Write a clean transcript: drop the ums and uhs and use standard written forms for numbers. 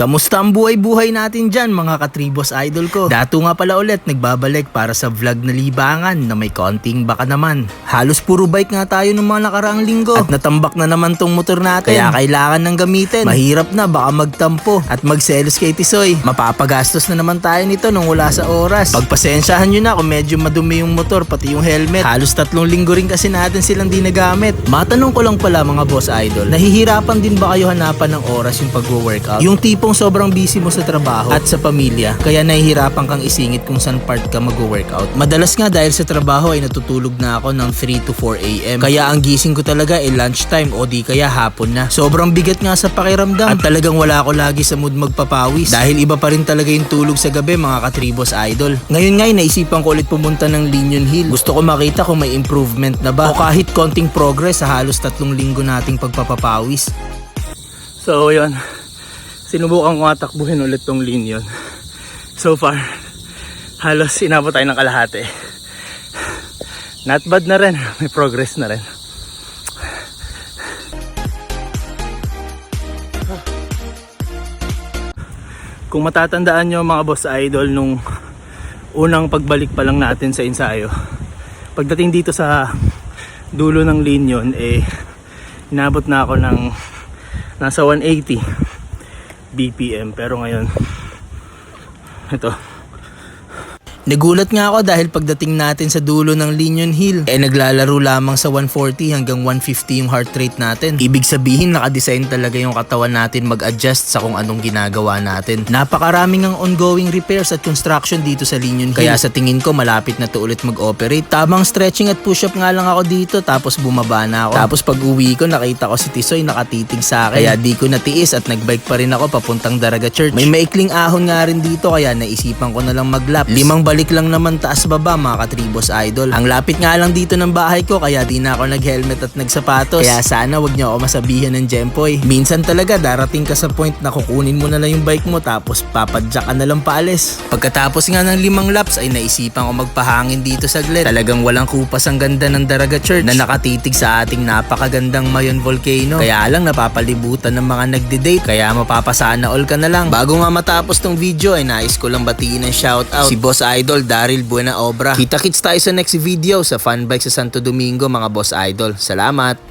Kamusta ang buhay-buhay natin dyan mga katribos idol ko? Dato nga pala ulit nagbabalik para sa vlog na libangan na may konting baka naman. Halos puro bike nga tayo ng mga nakaraang linggo at natambak na naman tong motor natin. Kaya kailangan ng gamitin. Mahirap na baka magtampo at magselos kay Tisoy. Mapapagastos na naman tayo nito nung wala sa oras. Pagpasensyahan nyo na kung medyo madumi yung motor pati yung helmet. Halos 3 linggo rin kasi natin silang di nagamit. Matanong ko lang pala mga boss idol, nahihirapan din ba kayo hanapan ng oras yung pag-workout? Yung tipong sobrang busy mo sa trabaho at sa pamilya, kaya nahihirapan kang isingit kung saan part ka mag-workout. Madalas nga dahil sa trabaho ay natutulog na ako ng 3 to 4 AM. Kaya ang gising ko talaga ay lunchtime o di kaya hapon na. Sobrang bigat nga sa pakiramdam at talagang wala ako lagi sa mood magpapawis. Dahil iba pa rin talaga yung tulog sa gabi mga katribos idol. Ngayon nga naisipan ko ulit pumunta ng Linion Hill. Gusto ko makita kung may improvement na ba o kahit konting progress sa halos 3 linggo nating pagpapapawis. So yun, sinubukan ko nga takbuhin ulit tong Linion. So far, halos inabot tayo ng kalahati. Not bad na rin, may progress na rin. Kung matatandaan nyo mga boss idol, nung unang pagbalik pa lang natin sa ensayo, pagdating dito sa dulo ng Linion, inabot na ako ng nasa 180 BPM, pero ngayon ito. Nagulat nga ako dahil pagdating natin sa dulo ng Linion Hill, naglalaro lamang sa 140 hanggang 150 yung heart rate natin. Ibig sabihin nakadesign talaga yung katawan natin mag-adjust sa kung anong ginagawa natin. Napakaraming ang ongoing repairs at construction dito sa Linion Hill. Kaya sa tingin ko malapit na to ulit mag-operate. Tamang stretching at push-up nga lang ako dito tapos bumaba na ako. Tapos pag uwi ko nakita ko si Tisoy nakatitig sa akin. Kaya di ko natiis at nagbike pa rin ako papuntang Daraga Church. May maikling ahon nga rin dito kaya naisipan ko na lang mag-lap. 5 balik lang naman taas baba mga katribos idol. Ang lapit nga lang dito ng bahay ko kaya di na ako nag-helmet at nagsapatos. Kaya sana wag niyo ako masabihan ng Jempoy. Minsan talaga darating ka sa point na kukunin mo na lang yung bike mo tapos papadyak ka na lang paalis. Pagkatapos nga ng 5 laps ay naisipan ko magpahangin dito saglit. Talagang walang kupas ang ganda ng Daraga Church na nakatitig sa ating napakagandang Mayon Volcano. Kaya lang napapalibutan ng mga nagde-date kaya mapapasana all ka na lang. Bago nga matapos tong video ay nais ko lang batiin ng shoutout si Boss Idol Daryl Buena Obra. Kita-kits tayo sa next video sa Fun Bike sa Santo Domingo mga Boss Idol. Salamat!